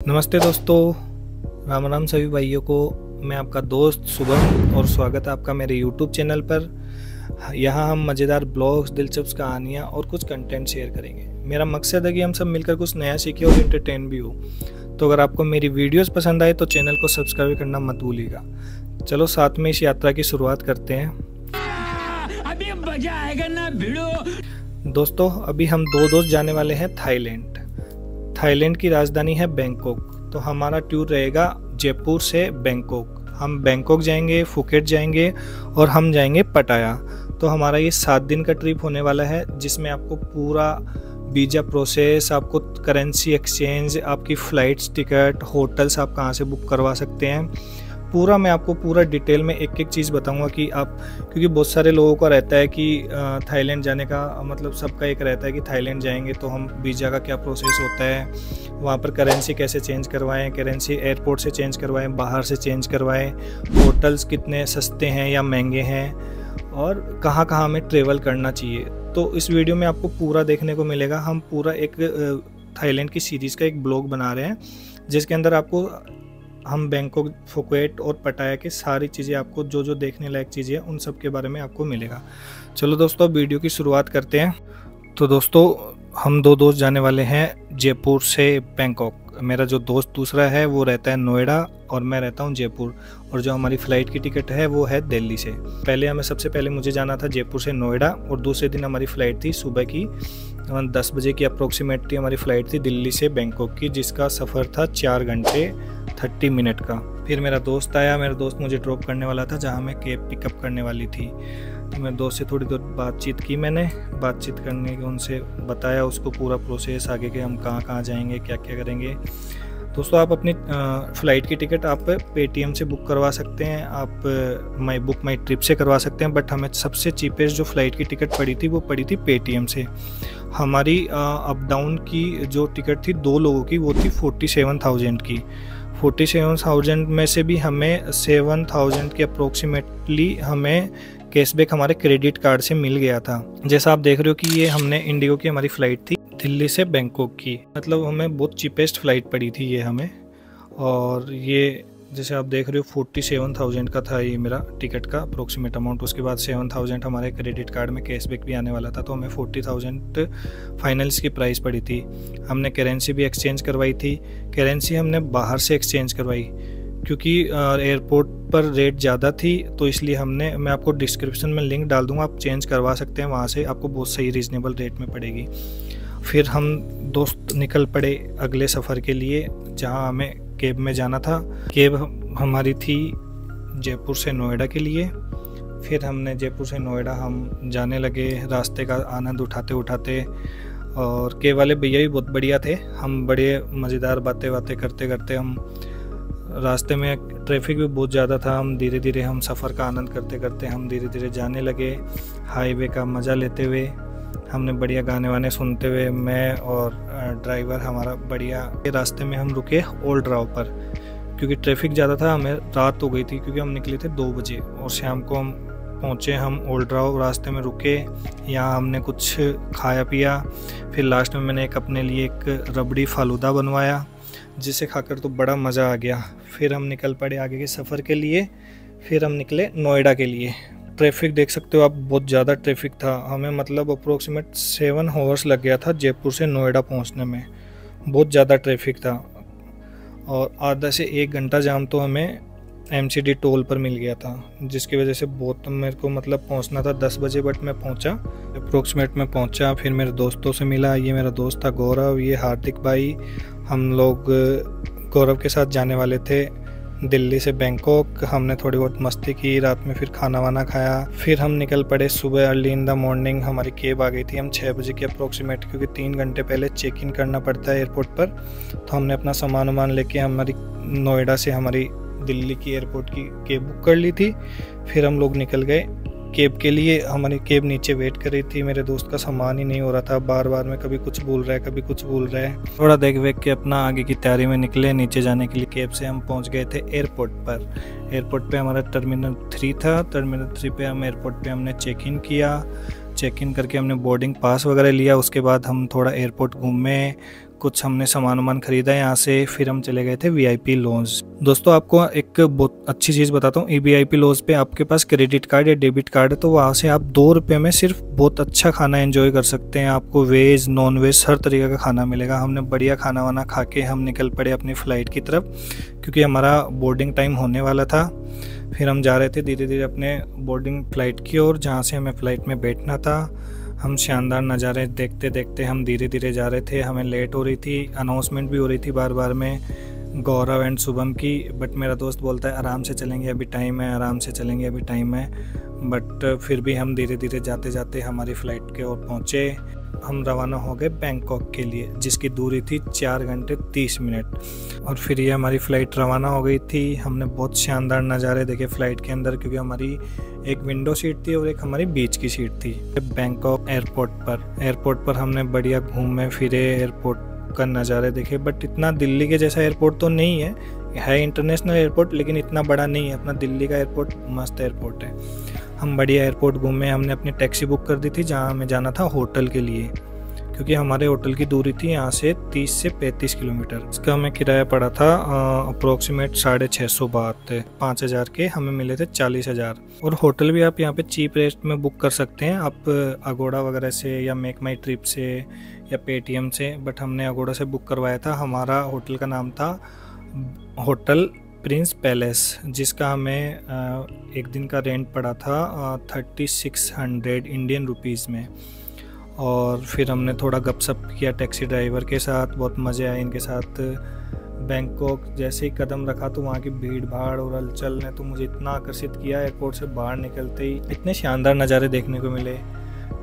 नमस्ते दोस्तों, राम राम सभी भाइयों को। मैं आपका दोस्त शुभम और स्वागत है आपका मेरे YouTube चैनल पर। यहाँ हम मज़ेदार ब्लॉग्स, दिलचस्प कहानियाँ और कुछ कंटेंट शेयर करेंगे। मेरा मकसद है कि हम सब मिलकर कुछ नया सीखें और एंटरटेन भी हो। तो अगर आपको मेरी वीडियोस पसंद आए तो चैनल को सब्सक्राइब करना मत भूलिएगा। चलो साथ में इस यात्रा की शुरुआत करते हैं। अभी मजा आएगा ना भिड़ो। दोस्तों, अभी हम दो दोस्त जाने वाले हैं थाईलैंड की राजधानी है बैंकॉक। तो हमारा टूर रहेगा जयपुर से बैंकॉक। हम बैंकॉक जाएंगे, फुकेट जाएंगे और हम जाएंगे पटाया। तो हमारा ये 7 दिन का ट्रिप होने वाला है, जिसमें आपको पूरा वीज़ा प्रोसेस, आपको करेंसी एक्सचेंज, आपकी फ़्लाइट्स टिकट, होटल्स आप कहाँ से बुक करवा सकते हैं, पूरा मैं आपको पूरा डिटेल में एक एक चीज़ बताऊंगा कि आप, क्योंकि बहुत सारे लोगों का रहता है कि थाईलैंड जाने का मतलब सबका एक रहता है कि थाईलैंड जाएंगे तो हम वीज़ा का क्या प्रोसेस होता है, वहाँ पर करेंसी कैसे चेंज करवाएं, करेंसी एयरपोर्ट से चेंज करवाएं, बाहर से चेंज करवाएं, होटल्स कितने सस्ते हैं या महंगे हैं और कहाँ कहाँ हमें ट्रेवल करना चाहिए। तो इस वीडियो में आपको पूरा देखने को मिलेगा। हम पूरा एक थाईलैंड की सीरीज़ का एक ब्लॉग बना रहे हैं, जिसके अंदर आपको हम बैंकॉक, फुकेट और पटाया की सारी चीज़ें, आपको जो जो देखने लायक चीज़ें हैं उन सब के बारे में आपको मिलेगा। चलो दोस्तों, वीडियो की शुरुआत करते हैं। तो दोस्तों, हम दो दोस्त जाने वाले हैं जयपुर से बैंकॉक। मेरा जो दोस्त दूसरा है वो रहता है नोएडा और मैं रहता हूँ जयपुर। और जो हमारी फ़्लाइट की टिकट है वो है दिल्ली से। सबसे पहले मुझे जाना था जयपुर से नोएडा और दूसरे दिन हमारी फ़्लाइट थी सुबह की 10 बजे की अप्रोक्सीमेटली हमारी फ़्लाइट थी दिल्ली से बैंकॉक की, जिसका सफ़र था 4 घंटे 30 मिनट का। फिर मेरा दोस्त आया, मेरा दोस्त मुझे ड्रॉप करने वाला था जहाँ मैं कैब पिकअप करने वाली थी। तो मेरे दोस्त से थोड़ी देर बातचीत की मैंने। बातचीत करने के उनसे बताया उसको पूरा प्रोसेस आगे के, हम कहाँ कहाँ जाएंगे, क्या क्या करेंगे। दोस्तों, आप अपनी फ़्लाइट की टिकट आप पेटीएम से बुक करवा सकते हैं, आप माई ट्रिप से करवा सकते हैं, बट हमें सबसे चीपेस्ट जो फ़्लाइट की टिकट पड़ी थी वो पड़ी थी पेटीएम से। हमारी अप डाउन की जो टिकट थी 2 लोगों की, वो थी 47,000 की। 47,000 में से भी हमें 7,000 के अप्रोक्सीमेटली हमें कैशबैक हमारे क्रेडिट कार्ड से मिल गया था। जैसा आप देख रहे हो कि ये हमने इंडिगो की हमारी फ़्लाइट थी दिल्ली से बैंकॉक की, मतलब हमें बहुत चीपेस्ट फ़्लाइट पड़ी थी ये हमें। और ये जैसे आप देख रहे हो 47,000 का था ये मेरा टिकट का अप्रोक्सीमेट अमाउंट। उसके बाद 7,000 हमारे क्रेडिट कार्ड में कैशबैक भी आने वाला था, तो हमें 40,000 फाइनल्स की प्राइस पड़ी थी। हमने करेंसी भी एक्सचेंज करवाई थी। करेंसी हमने बाहर से एक्सचेंज करवाई क्योंकि एयरपोर्ट पर रेट ज़्यादा थी, तो इसलिए मैं आपको डिस्क्रिप्शन में लिंक डाल दूँगा, आप चेंज करवा सकते हैं वहाँ से, आपको बहुत सही रीज़नेबल रेट में पड़ेगी। फिर हम दोस्त निकल पड़े अगले सफ़र के लिए, जहाँ हमें कैब में जाना था। कैब हमारी थी जयपुर से नोएडा के लिए। फिर हमने जयपुर से नोएडा हम जाने लगे, रास्ते का आनंद उठाते उठाते। और कैब वाले भैया भी बहुत बढ़िया थे। हम बड़े मज़ेदार बातें करते करते हम रास्ते में, ट्रैफिक भी बहुत ज़्यादा था, हम धीरे धीरे हम सफ़र का आनंद करते करते हम धीरे धीरे जाने लगे, हाईवे का मज़ा लेते हुए। हमने बढ़िया गाने वाने सुनते हुए, मैं और ड्राइवर हमारा बढ़िया। रास्ते में हम रुके ओल्ड राव पर क्योंकि ट्रैफिक ज़्यादा था, हमें रात हो गई थी क्योंकि हम निकले थे 2 बजे और शाम को हम पहुँचे। हम ओल्ड राव रास्ते में रुके, यहाँ हमने कुछ खाया पिया। फिर लास्ट में मैंने अपने लिए एक रबड़ी फालूदा बनवाया, जिसे खाकर तो बड़ा मज़ा आ गया। फिर हम निकल पड़े आगे के सफ़र के लिए। फिर हम निकले नोएडा के लिए। ट्रैफिक देख सकते हो आप, बहुत ज़्यादा ट्रैफिक था। हमें मतलब अप्रोक्सीमेट 7 आवर्स लग गया था जयपुर से नोएडा पहुंचने में, बहुत ज़्यादा ट्रैफिक था। और आधा से 1 घंटा जाम तो हमें MCD टोल पर मिल गया था, जिसकी वजह से बहुत मेरे को मतलब पहुंचना था 10 बजे, बट मैं पहुंचा अप्रोक्सीमेट में पहुंचा। फिर मेरे दोस्तों से मिला। ये मेरा दोस्त था गौरव, ये हार्दिक भाई। हम लोग गौरव के साथ जाने वाले थे दिल्ली से बैंकॉक। हमने थोड़ी बहुत मस्ती की, रात में फिर खाना वाना खाया। फिर हम निकल पड़े सुबह अर्ली इन द मॉर्निंग। हमारी कैब आ गई थी हम 6 बजे की अप्रोक्सीमेट, क्योंकि 3 घंटे पहले चेक इन करना पड़ता है एयरपोर्ट पर। तो हमने अपना सामान वामान लेके हमारी नोएडा से हमारी दिल्ली की एयरपोर्ट की कैब बुक कर ली थी। फिर हम लोग निकल गए कैब के लिए। हमारी कैब नीचे वेट कर रही थी। मेरे दोस्त का सामान ही नहीं हो रहा था, बार बार में कभी कुछ बोल रहा है कभी कुछ बोल रहा है। थोड़ा देख वेख के अपना आगे की तैयारी में निकले नीचे जाने के लिए। कैब से हम पहुंच गए थे एयरपोर्ट पर। एयरपोर्ट पे हमारा टर्मिनल 3 था। टर्मिनल 3 पे हम एयरपोर्ट पे हमने चेक इन किया। चेक इन करके हमने बोर्डिंग पास वगैरह लिया। उसके बाद हम थोड़ा एयरपोर्ट घूमे, कुछ हमने सामान वामान खरीदा यहाँ से, फिर हम चले गए थे VIP लॉन्ज। दोस्तों आपको एक बहुत अच्छी चीज़ बताता हूँ, VIP लॉन्ज पे आपके पास क्रेडिट कार्ड या डेबिट कार्ड है तो वहाँ से आप 2 रुपये में सिर्फ बहुत अच्छा खाना एंजॉय कर सकते हैं। आपको वेज नॉन वेज हर तरीके का खाना मिलेगा। हमने बढ़िया खाना वाना खा के हम निकल पड़े अपनी फ़्लाइट की तरफ, क्योंकि हमारा बोर्डिंग टाइम होने वाला था। फिर हम जा रहे थे धीरे धीरे अपने बोर्डिंग फ़्लाइट की ओर, जहाँ से हमें फ़्लाइट में बैठना था। हम शानदार नज़ारे देखते देखते हम धीरे धीरे जा रहे थे। हमें लेट हो रही थी, अनाउंसमेंट भी हो रही थी बार बार में गौरव एंड शुभम की, बट मेरा दोस्त बोलता है आराम से चलेंगे अभी टाइम है, आराम से चलेंगे अभी टाइम है। बट फिर भी हम धीरे धीरे जाते जाते हमारी फ़्लाइट के ओर पहुँचे। हम रवाना हो गए बैंकॉक के लिए, जिसकी दूरी थी 4 घंटे 30 मिनट। और फिर ये हमारी फ़्लाइट रवाना हो गई थी। हमने बहुत शानदार नज़ारे देखे फ़्लाइट के अंदर, क्योंकि हमारी एक विंडो सीट थी और एक हमारी बीच की सीट थी। बैंकॉक एयरपोर्ट पर हमने बढ़िया घूमे फिरे, एयरपोर्ट का नज़ारे देखे। बट इतना दिल्ली के जैसा एयरपोर्ट तो नहीं है इंटरनेशनल एयरपोर्ट, लेकिन इतना बड़ा नहीं है। अपना दिल्ली का एयरपोर्ट मस्त एयरपोर्ट है। हम बढ़िया एयरपोर्ट घूमे। हमने अपनी टैक्सी बुक कर दी थी जहाँ हमें जाना था होटल के लिए, क्योंकि हमारे होटल की दूरी थी यहाँ से 30 से 35 किलोमीटर। इसका हमें किराया पड़ा था अप्रोक्सीमेट 650 बात, 5000 के हमें मिले थे 40,000। और होटल भी आप यहाँ पे चीप रेट में बुक कर सकते हैं, आप अगोड़ा वगैरह से या मेक माई ट्रिप से या पेटीएम से। बट हमने अगोड़ा से बुक करवाया था। हमारा होटल का नाम था होटल प्रिंस पैलेस, जिसका हमें एक दिन का रेंट पड़ा था 3600 इंडियन रुपीज़ में। और फिर हमने थोड़ा गपशप किया टैक्सी ड्राइवर के साथ, बहुत मज़े आए इनके साथ। बैंकॉक जैसे ही कदम रखा तो वहाँ की भीड़ भाड़ और हलचल ने तो मुझे इतना आकर्षित किया। एयरपोर्ट से बाहर निकलते ही इतने शानदार नज़ारे देखने को मिले।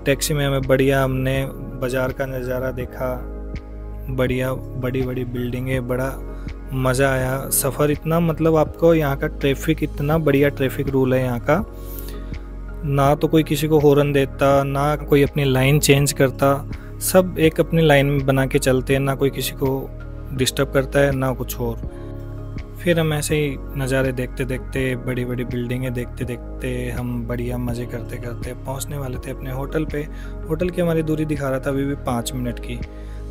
टैक्सी में हमें बढ़िया हमने बाज़ार का नज़ारा देखा, बढ़िया बड़ी बड़ी बिल्डिंगें, बड़ा मज़ा आया। सफ़र इतना मतलब आपको यहाँ का ट्रैफिक, इतना बढ़िया ट्रैफिक रूल है यहाँ का। ना तो कोई किसी को हॉर्न देता, ना कोई अपनी लाइन चेंज करता, सब एक अपनी लाइन में बना के चलते हैं। ना कोई किसी को डिस्टर्ब करता है ना कुछ और। फिर हम ऐसे ही नज़ारे देखते देखते, बड़ी बड़ी बिल्डिंगें देखते देखते हम बढ़िया मज़े करते करते पहुंचने वाले थे अपने होटल पे। होटल की हमारी दूरी दिखा रहा था अभी भी 5 मिनट की।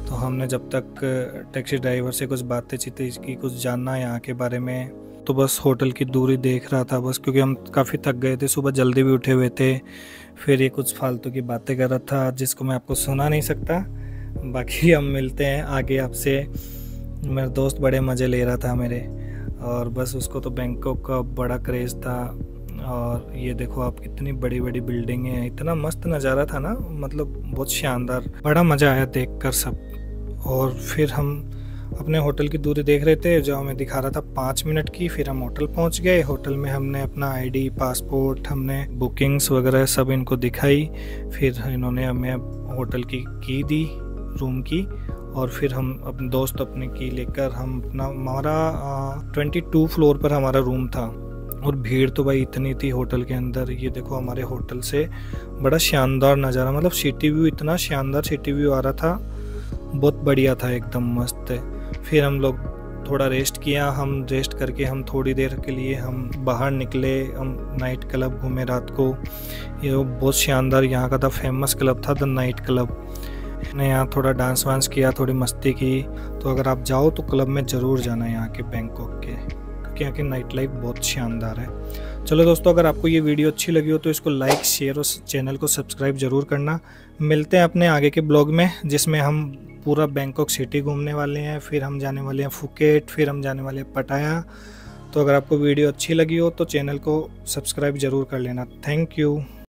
तो हमने जब तक टैक्सी ड्राइवर से कुछ बातें चीतें की, कुछ जानना यहाँ के बारे में, तो बस होटल की दूरी देख रहा था बस, क्योंकि हम काफ़ी थक गए थे, सुबह जल्दी भी उठे हुए थे। फिर ये कुछ फालतू की बातें कर रहा था जिसको मैं आपको सुना नहीं सकता। बाकी हम मिलते हैं आगे आपसे। मेरा दोस्त बड़े मज़े ले रहा था मेरे, और बस उसको तो बैंकॉक का बड़ा क्रेज़ था। और ये देखो आप कितनी बड़ी बड़ी बिल्डिंग है, इतना मस्त नज़ारा था ना, मतलब बहुत शानदार, बड़ा मज़ा आया देख कर सब। और फिर हम अपने होटल की दूरी देख रहे थे जो हमें दिखा रहा था 5 मिनट की। फिर हम होटल पहुंच गए। होटल में हमने अपना ID, पासपोर्ट, हमने बुकिंग्स वगैरह सब इनको दिखाई। फिर इन्होंने हमें होटल की दी, रूम की। और फिर हम अपने दोस्त अपने की लेकर हम अपना, हमारा 22 फ्लोर पर हमारा रूम था। और भीड़ तो भाई इतनी थी होटल के अंदर। ये देखो हमारे होटल से बड़ा शानदार नज़ारा, मतलब सिटी व्यू, इतना शानदार सिटी व्यू आ रहा था, बहुत बढ़िया था, एकदम मस्त है। फिर हम लोग थोड़ा रेस्ट किया। हम रेस्ट करके हम थोड़ी देर के लिए हम बाहर निकले। हम नाइट क्लब घूमे रात को। ये बहुत शानदार यहाँ का था, फेमस क्लब था द नाइट क्लब। ने यहाँ थोड़ा डांस वांस किया, थोड़ी मस्ती की। तो अगर आप जाओ तो क्लब में ज़रूर जाना यहाँ के बैंकॉक के, क्योंकि यहाँ की नाइट लाइफ बहुत शानदार है। चलो दोस्तों, अगर आपको ये वीडियो अच्छी लगी हो तो इसको लाइक, शेयर और चैनल को सब्सक्राइब ज़रूर करना। मिलते हैं अपने आगे के ब्लॉग में, जिसमें हम पूरा बैंकॉक सिटी घूमने वाले हैं। फिर हम जाने वाले हैं फुकेट, फिर हम जाने वाले हैं पटाया। तो अगर आपको वीडियो अच्छी लगी हो तो चैनल को सब्सक्राइब ज़रूर कर लेना। Thank you.